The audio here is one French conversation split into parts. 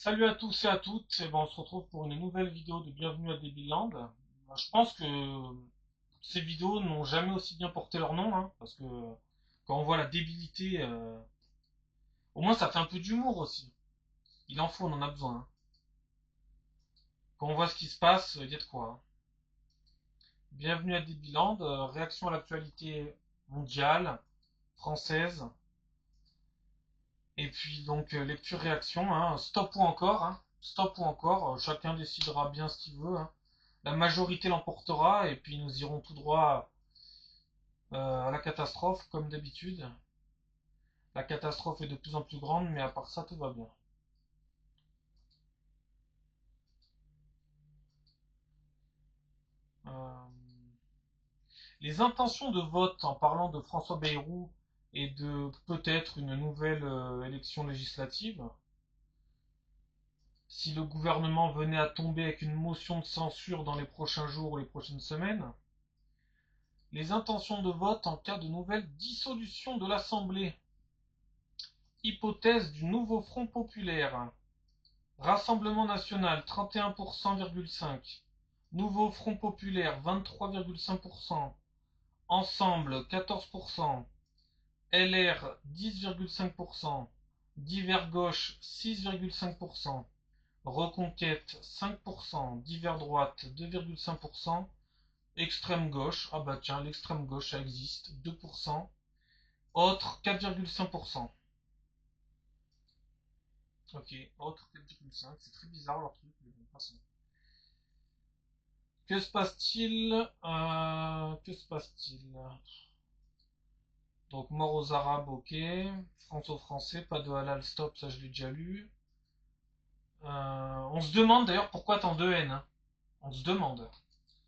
Salut à tous et à toutes, et ben on se retrouve pour une nouvelle vidéo de Bienvenue à Debiland. Je pense que ces vidéos n'ont jamais aussi bien porté leur nom, hein, parce que quand on voit la débilité, au moins ça fait un peu d'humour aussi. Il en faut, on en a besoin, hein. Quand on voit ce qui se passe, il y a de quoi, hein. Bienvenue à Debiland, réaction à l'actualité mondiale, française, et puis donc lecture-réaction, hein, stop ou encore, hein, stop ou encore, chacun décidera bien ce qu'il veut, hein. La majorité l'emportera et puis nous irons tout droit à la catastrophe comme d'habitude. La catastrophe est de plus en plus grande, mais à part ça, tout va bien. Euh, les intentions de vote en parlant de François Bayrou et de peut-être une nouvelle élection législative, si le gouvernement venait à tomber avec une motion de censure dans les prochains jours ou les prochaines semaines, les intentions de vote en cas de nouvelle dissolution de l'Assemblée, hypothèse du nouveau Front populaire, Rassemblement national 31,5%, Nouveau Front populaire 23,5%, Ensemble 14%, LR 10,5%, Divers gauche 6,5%, Reconquête 5%, Divers droite 2,5%, Extrême gauche, ah bah tiens, l'extrême gauche ça existe, 2%, Autres 4,5%. Ok, autres 4,5%, c'est très bizarre leur truc, mais bon, passons. Que se passe-t-il Que se passe-t-il? Donc, mort aux Arabes, ok. France aux Français, pas de halal stop, ça je l'ai déjà lu. On se demande d'ailleurs pourquoi tant de haine, hein. On se demande.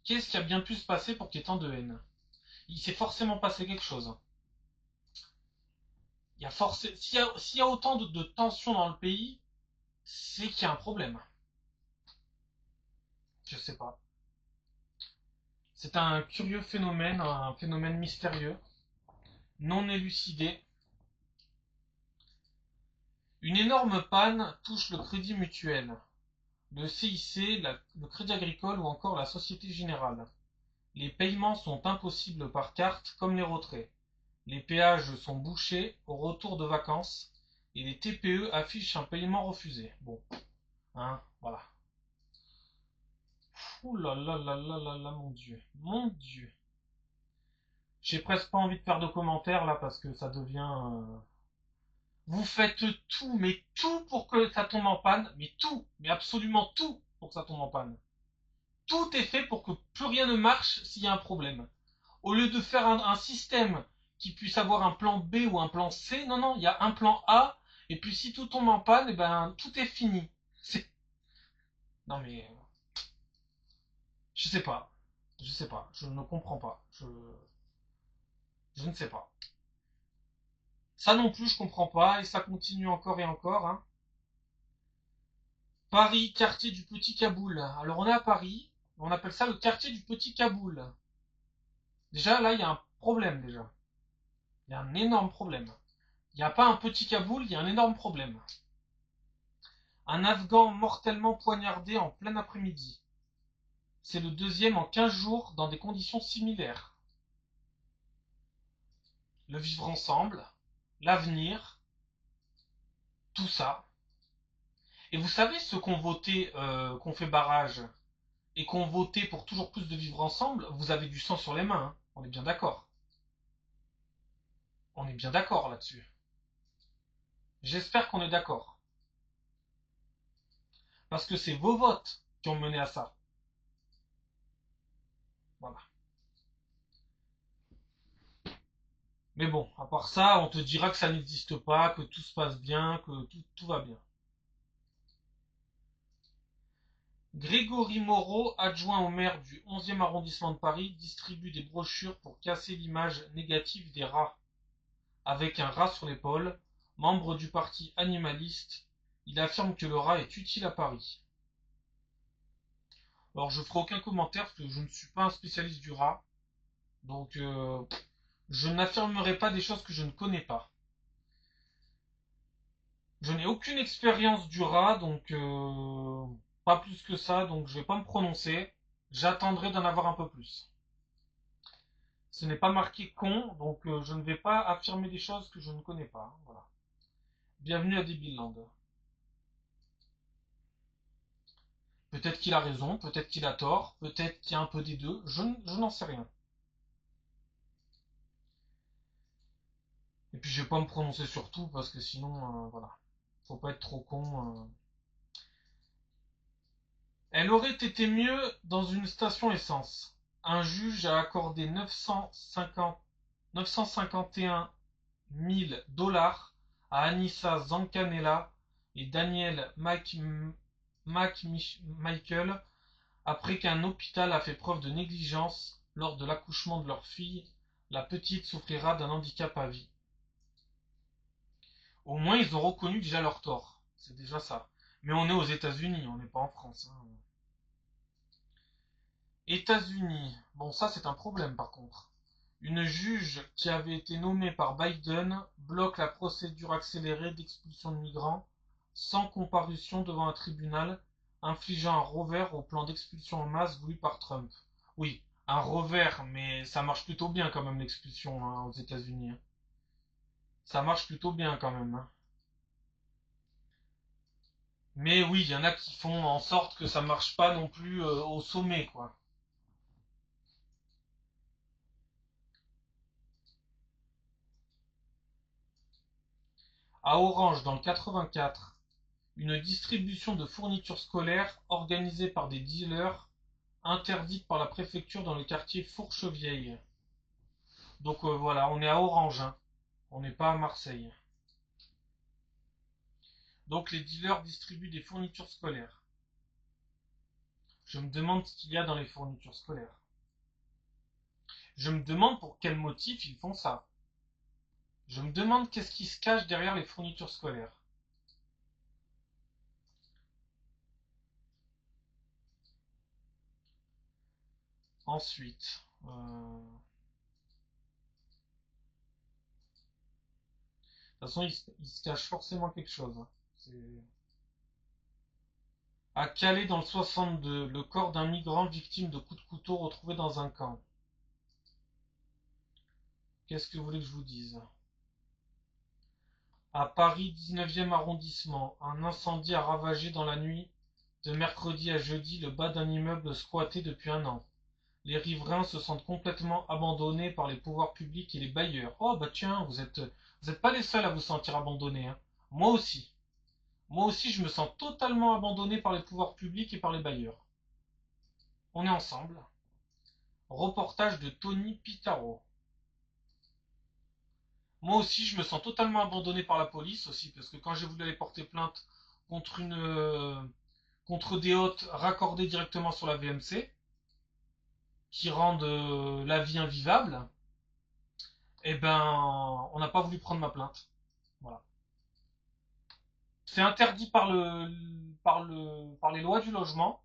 Qu'est-ce qui a bien pu se passer pour qu'il y ait tant de haine? Il s'est forcément passé quelque chose. Il y a s'il y a autant de tensions dans le pays, c'est qu'il y a un problème. Je sais pas. C'est un curieux phénomène, un phénomène mystérieux, non élucidé. Une énorme panne touche le Crédit Mutuel, le CIC, le Crédit Agricole ou encore la Société Générale. Les paiements sont impossibles par carte comme les retraits. Les péages sont bouchés au retour de vacances et les TPE affichent un paiement refusé. Bon, hein, voilà. Ouh là là là là là là, mon Dieu. Mon Dieu. J'ai presque pas envie de faire de commentaires là parce que ça devient... Vous faites tout, mais tout pour que ça tombe en panne, mais tout, mais absolument tout pour que ça tombe en panne. Tout est fait pour que plus rien ne marche s'il y a un problème. Au lieu de faire un système qui puisse avoir un plan B ou un plan C, non, non, il y a un plan A, et puis si tout tombe en panne, eh ben, tout est fini. C'est... Non mais, je sais pas. Je sais pas. Je ne comprends pas. Je ne sais pas. Ça non plus, je comprends pas, et ça continue encore et encore, hein. Paris, quartier du Petit Kaboul. Alors on est à Paris, on appelle ça le quartier du Petit Kaboul. Déjà, là, il y a un problème, déjà. Il y a un énorme problème. Il n'y a pas un petit Kaboul, il y a un énorme problème. Un Afghan mortellement poignardé en plein après-midi. C'est le deuxième en 15 jours dans des conditions similaires. Le vivre ensemble, l'avenir, tout ça. Et vous savez, ceux qui ont voté, qui ont fait barrage, et qui ont voté pour toujours plus de vivre ensemble, vous avez du sang sur les mains, hein. On est bien d'accord. On est bien d'accord là-dessus. J'espère qu'on est d'accord. Parce que c'est vos votes qui ont mené à ça. Voilà. Mais bon, à part ça, on te dira que ça n'existe pas, que tout se passe bien, que tout va bien. Grégory Moreau, adjoint au maire du 11e arrondissement de Paris, distribue des brochures pour casser l'image négative des rats. Avec un rat sur l'épaule, membre du parti animaliste, il affirme que le rat est utile à Paris. Alors je ferai aucun commentaire parce que je ne suis pas un spécialiste du rat, donc je n'affirmerai pas des choses que je ne connais pas. Je n'ai aucune expérience du rat, donc pas plus que ça, donc je vais pas me prononcer. J'attendrai d'en avoir un peu plus. Ce n'est pas marqué con, donc je ne vais pas affirmer des choses que je ne connais pas. Voilà. Bienvenue à Debilland. Peut-être qu'il a raison, peut-être qu'il a tort, peut-être qu'il y a un peu des deux, je n'en sais rien. Et puis je vais pas me prononcer sur tout parce que sinon, voilà, faut pas être trop con. Elle aurait été mieux dans une station essence. Un juge a accordé 951 000 dollars à Anissa Zancanella et Daniel McMichael après qu'un hôpital a fait preuve de négligence lors de l'accouchement de leur fille. La petite souffrira d'un handicap à vie. Au moins, ils ont reconnu déjà leur tort. C'est déjà ça. Mais on est aux États-Unis, on n'est pas en France, hein. États-Unis. Bon, ça, c'est un problème par contre. Une juge qui avait été nommée par Biden bloque la procédure accélérée d'expulsion de migrants sans comparution devant un tribunal, infligeant un revers au plan d'expulsion en masse voulu par Trump. Oui, un revers, mais ça marche plutôt bien quand même l'expulsion hein, aux États-Unis, hein. Ça marche plutôt bien quand même, hein. Mais oui, il y en a qui font en sorte que ça marche pas non plus au sommet, quoi. À Orange, dans le 84, une distribution de fournitures scolaires organisée par des dealers interdite par la préfecture dans le quartier Fourchevieille. Donc voilà, on est à Orange, hein. On n'est pas à Marseille. Donc les dealers distribuent des fournitures scolaires. Je me demande ce qu'il y a dans les fournitures scolaires. Je me demande pour quel motif ils font ça. Je me demande qu'est-ce qui se cache derrière les fournitures scolaires. Ensuite, de toute façon, il se cache forcément quelque chose, hein. À Calais dans le 62, le corps d'un migrant victime de coups de couteau retrouvé dans un camp. Qu'est-ce que vous voulez que je vous dise? À Paris 19e arrondissement, un incendie a ravagé dans la nuit de mercredi à jeudi le bas d'un immeuble squatté depuis un an. Les riverains se sentent complètement abandonnés par les pouvoirs publics et les bailleurs. Oh bah tiens, vous êtes pas les seuls à vous sentir abandonnés, hein. Moi aussi. Moi aussi, je me sens totalement abandonné par les pouvoirs publics et par les bailleurs. On est ensemble. Reportage de Tony Pitaro. Moi aussi, je me sens totalement abandonné par la police aussi, parce que quand j'ai voulu aller porter plainte contre contre des hôtes raccordés directement sur la VMC, qui rendent la vie invivable, eh ben, on n'a pas voulu prendre ma plainte. Voilà. C'est interdit par les lois du logement,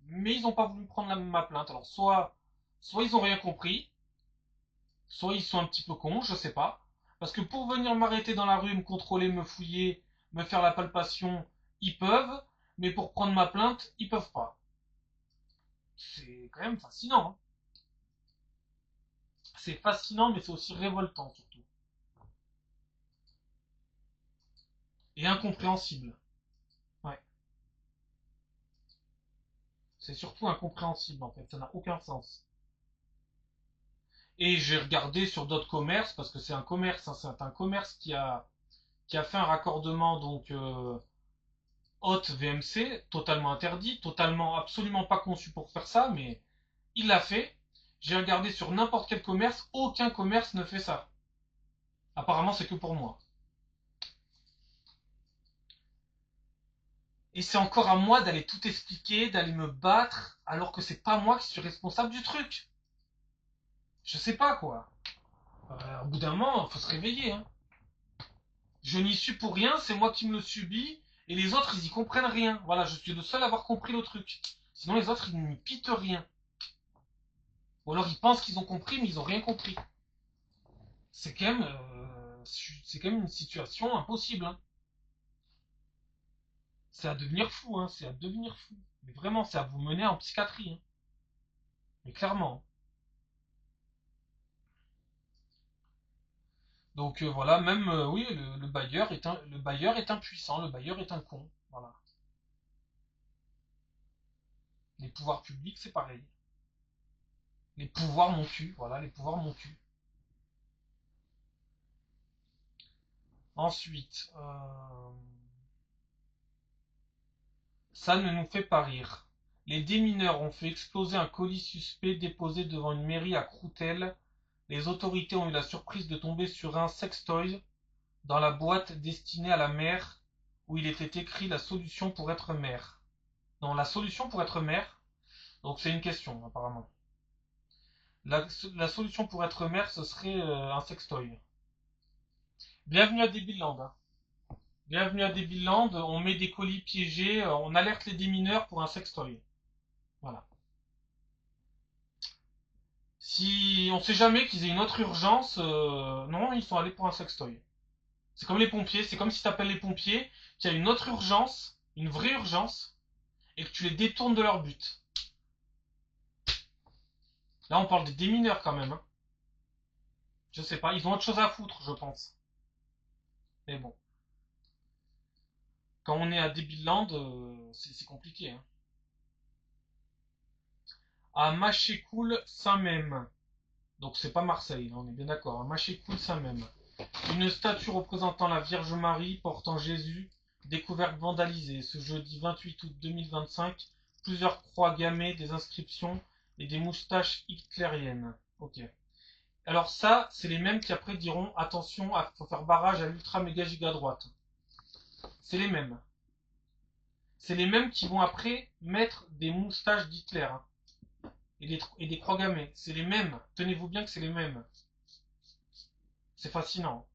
mais ils n'ont pas voulu prendre ma plainte. Alors, soit ils n'ont rien compris, soit ils sont un petit peu cons, je sais pas. Parce que pour venir m'arrêter dans la rue, me contrôler, me fouiller, me faire la palpation, ils peuvent, mais pour prendre ma plainte, ils peuvent pas. C'est quand même fascinant, hein. C'est fascinant, mais c'est aussi révoltant surtout. Et incompréhensible. Ouais. C'est surtout incompréhensible en fait, ça n'a aucun sens. Et j'ai regardé sur d'autres commerces, parce que c'est un commerce, hein, c'est un commerce qui a fait un raccordement donc haute VMC, totalement interdit, totalement absolument pas conçu pour faire ça, mais il l'a fait. J'ai regardé sur n'importe quel commerce, aucun commerce ne fait ça. Apparemment, c'est que pour moi. Et c'est encore à moi d'aller tout expliquer, d'aller me battre, alors que c'est pas moi qui suis responsable du truc. Je sais pas quoi. Au bout d'un moment, faut se réveiller, hein. Je n'y suis pour rien, c'est moi qui me le subis, et les autres, ils y comprennent rien. Voilà, je suis le seul à avoir compris le truc. Sinon, les autres, ils n'y pitent rien. Ou alors, ils pensent qu'ils ont compris, mais ils ont rien compris. C'est quand même une situation impossible, hein. C'est à devenir fou, hein, c'est à devenir fou. Mais vraiment, c'est à vous mener en psychiatrie, hein. Mais clairement. Donc voilà, même oui, le bailleur est impuissant, le bailleur est un con. Voilà. Les pouvoirs publics, c'est pareil. Les pouvoirs mon cul, voilà, les pouvoirs mon cul. Ensuite, ça ne nous fait pas rire. Les démineurs ont fait exploser un colis suspect déposé devant une mairie à Croutelle. Les autorités ont eu la surprise de tomber sur un sextoy dans la boîte destinée à la mère où il était écrit la solution pour être mère. Non, la solution pour être mère. Donc c'est une question apparemment. La solution pour être mère, ce serait un sextoy. Bienvenue à Debilland, hein. Bienvenue à Debilland, on met des colis piégés, on alerte les démineurs pour un sextoy. Voilà. Si on sait jamais qu'ils aient une autre urgence, non, ils sont allés pour un sextoy. C'est comme les pompiers, c'est comme si tu appelles les pompiers, qu'il y a une autre urgence, une vraie urgence, et que tu les détournes de leur but. Là, on parle des démineurs quand même, hein. Je sais pas, ils ont autre chose à foutre, je pense. Mais bon, quand on est à Debilland, c'est compliqué, hein. À Machécoul, Saint-Même. Donc c'est pas Marseille, on est bien d'accord. À Machécoul, Saint-Même. Une statue représentant la Vierge Marie portant Jésus, découverte vandalisée ce jeudi 28 août 2025. Plusieurs croix gammées, des inscriptions et des moustaches hitlériennes. Ok. Alors ça, c'est les mêmes qui après diront attention, il faut faire barrage à l'ultra méga giga droite. C'est les mêmes. C'est les mêmes qui vont après mettre des moustaches d'Hitler, hein, et des croix gammées. C'est les mêmes. Tenez-vous bien que c'est les mêmes. C'est fascinant.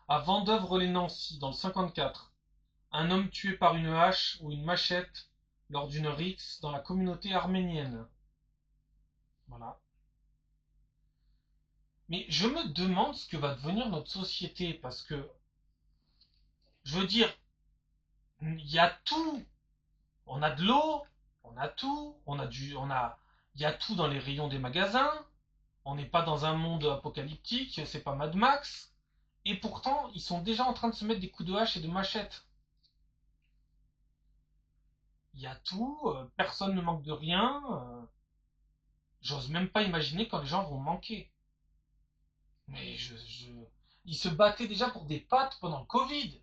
À Vendeuvre-les-Nancy, dans le 54, un homme tué par une hache ou une machette lors d'une rixe dans la communauté arménienne. Voilà. Mais je me demande ce que va devenir notre société parce que, je veux dire, il y a tout. On a de l'eau, on a tout, il y a tout dans les rayons des magasins. On n'est pas dans un monde apocalyptique, c'est pas Mad Max. Et pourtant, ils sont déjà en train de se mettre des coups de hache et de machette. Il y a tout, personne ne manque de rien. J'ose même pas imaginer quand les gens vont manquer. Mais ils se battaient déjà pour des pâtes pendant le Covid.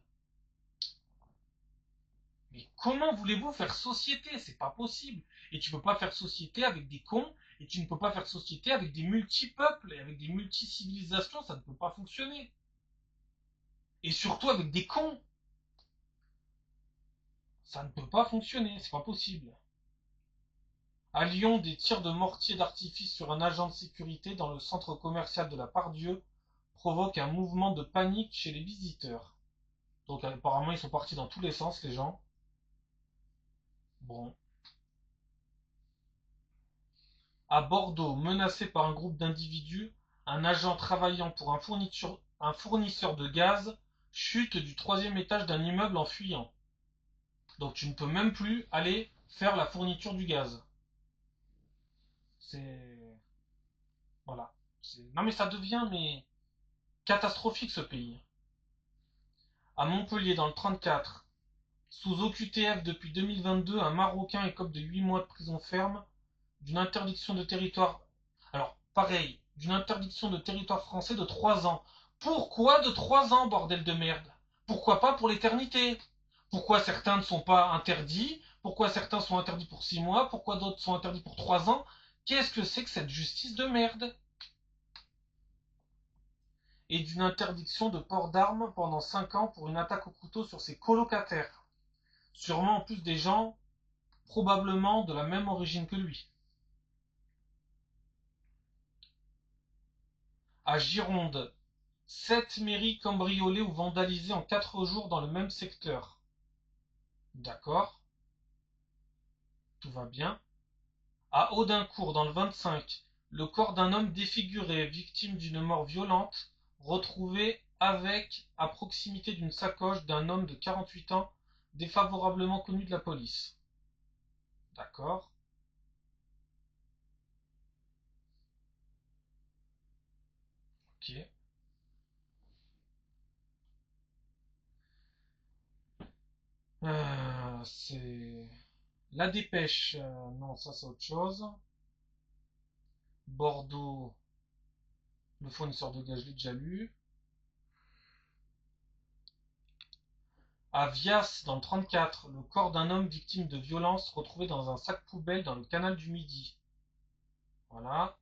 Mais comment voulez-vous faire société? C'est pas possible. Et tu peux pas faire société avec des cons, et tu ne peux pas faire société avec des multi-peuples et avec des multi-civilisations, ça ne peut pas fonctionner. Et surtout avec des cons, ça ne peut pas fonctionner, c'est pas possible. À Lyon, des tirs de mortier d'artifice sur un agent de sécurité dans le centre commercial de la Part-Dieu provoquent un mouvement de panique chez les visiteurs. Donc apparemment ils sont partis dans tous les sens les gens. Bon. À Bordeaux, menacé par un groupe d'individus, un agent travaillant pour un fournisseur de gaz chute du troisième étage d'un immeuble en fuyant. Donc tu ne peux même plus aller faire la fourniture du gaz. C'est... Voilà. Non mais ça devient catastrophique ce pays. À Montpellier dans le 34, sous OQTF depuis 2022, un Marocain écope de 8 mois de prison ferme, d'une interdiction de territoire. Alors, pareil, d'une interdiction de territoire français de 3 ans. Pourquoi de 3 ans, bordel de merde? Pourquoi pas pour l'éternité? Pourquoi certains ne sont pas interdits? Pourquoi certains sont interdits pour 6 mois? Pourquoi d'autres sont interdits pour 3 ans? Qu'est-ce que c'est que cette justice de merde? Et d'une interdiction de port d'armes pendant 5 ans pour une attaque au couteau sur ses colocataires. Sûrement en plus des gens probablement de la même origine que lui. À Gironde, 7 mairies cambriolées ou vandalisées en 4 jours dans le même secteur. D'accord, tout va bien. À Audincourt, dans le 25, le corps d'un homme défiguré, victime d'une mort violente, retrouvé avec à proximité d'une sacoche d'un homme de 48 ans défavorablement connu de la police. D'accord. Ok. C'est la dépêche. Non, ça c'est autre chose. Bordeaux, le fournisseur de gaz, je l'ai déjà lu. À Vias, dans le 34, le corps d'un homme victime de violences retrouvé dans un sac poubelle dans le canal du Midi. Voilà.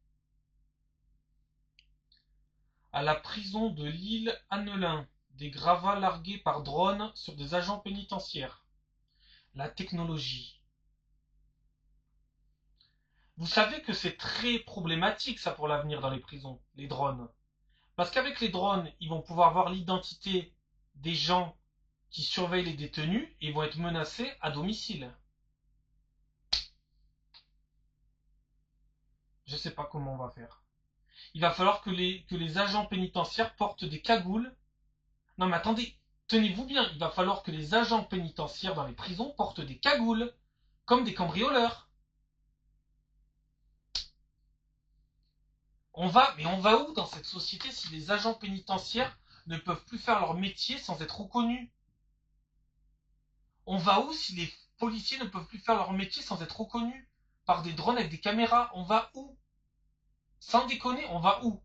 À la prison de l'île Annelin, des gravats largués par drone sur des agents pénitentiaires. La technologie. Vous savez que c'est très problématique ça pour l'avenir dans les prisons, les drones. Parce qu'avec les drones, ils vont pouvoir voir l'identité des gens qui surveillent les détenus et vont être menacés à domicile. Je ne sais pas comment on va faire. Il va falloir que les agents pénitentiaires portent des cagoules. Non mais attendez, tenez-vous bien, il va falloir que les agents pénitentiaires dans les prisons portent des cagoules, comme des cambrioleurs. Mais on va où dans cette société si les agents pénitentiaires ne peuvent plus faire leur métier sans être reconnus? On va où si les policiers ne peuvent plus faire leur métier sans être reconnus par des drones avec des caméras? On va où? Sans déconner, on va où?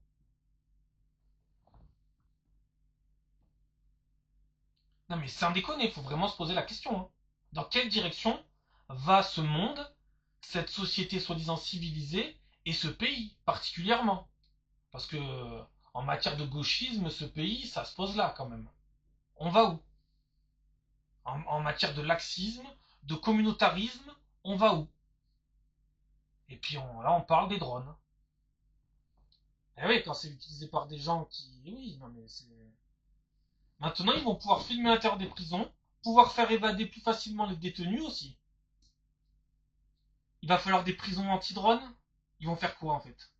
Non mais sans déconner, il faut vraiment se poser la question, hein. Dans quelle direction va ce monde, cette société soi-disant civilisée, et ce pays particulièrement? Parce que en matière de gauchisme, ce pays, ça se pose là quand même. On va où? En matière de laxisme, de communautarisme, on va où? Et puis là, on parle des drones. Et oui, quand c'est utilisé par des gens qui... Oui, non mais c'est... Maintenant, ils vont pouvoir filmer à l'intérieur des prisons, pouvoir faire évader plus facilement les détenus aussi. Il va falloir des prisons anti-drones. Ils vont faire quoi en fait?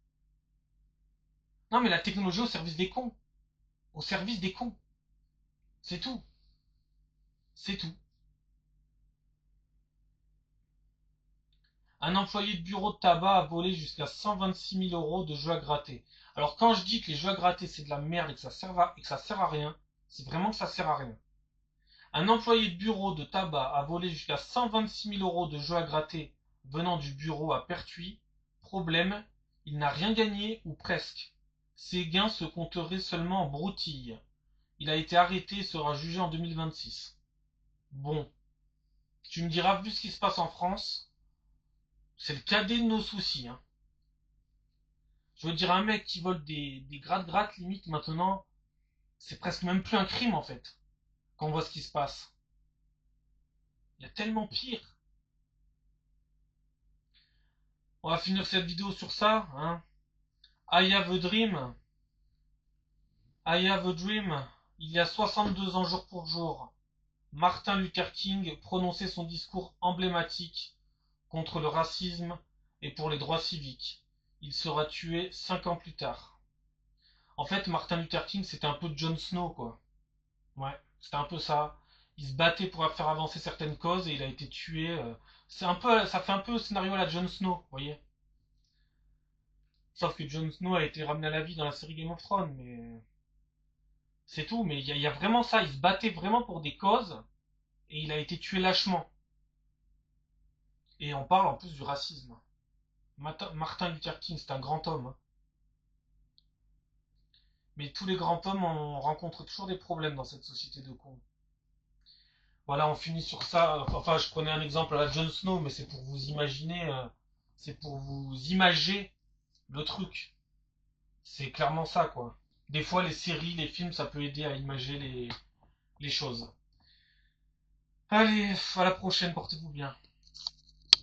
Non mais la technologie au service des cons. Au service des cons. C'est tout. C'est tout. Un employé de bureau de tabac a volé jusqu'à 126 000 euros de jeux à gratter. Alors quand je dis que les jeux à gratter c'est de la merde et que ça sert à rien, c'est vraiment que ça sert à rien. Un employé de bureau de tabac a volé jusqu'à 126 000 euros de jeux à gratter venant du bureau à Pertuis. Problème, il n'a rien gagné ou presque. Ses gains se compteraient seulement en broutilles. Il a été arrêté et sera jugé en 2026. Bon, tu me diras, vu ce qui se passe en France, c'est le cadet de nos soucis, hein. Je veux dire, un mec qui vole des gratte-gratte, limite, maintenant, c'est presque même plus un crime, en fait, quand on voit ce qui se passe. Il y a tellement pire. On va finir cette vidéo sur ça, hein. I have a dream. I have a dream. Il y a 62 ans jour pour jour, Martin Luther King prononçait son discours emblématique contre le racisme et pour les droits civiques. Il sera tué 5 ans plus tard. En fait, Martin Luther King, c'était un peu Jon Snow, quoi. Ouais, c'était un peu ça. Il se battait pour faire avancer certaines causes et il a été tué. C'est un peu, ça fait un peu scénario à la Jon Snow, vous voyez. Sauf que Jon Snow a été ramené à la vie dans la série Game of Thrones, mais c'est tout. Mais il y a vraiment ça. Il se battait vraiment pour des causes et il a été tué lâchement. Et on parle en plus du racisme. Martin Luther King, c'est un grand homme, hein. Mais tous les grands hommes rencontrent toujours des problèmes dans cette société de cons. Voilà, on finit sur ça. Enfin, je prenais un exemple à la Jon Snow, mais c'est pour vous imaginer, c'est pour vous imager le truc. C'est clairement ça, quoi. Des fois, les séries, les films, ça peut aider à imager les choses. Allez, à la prochaine, portez-vous bien.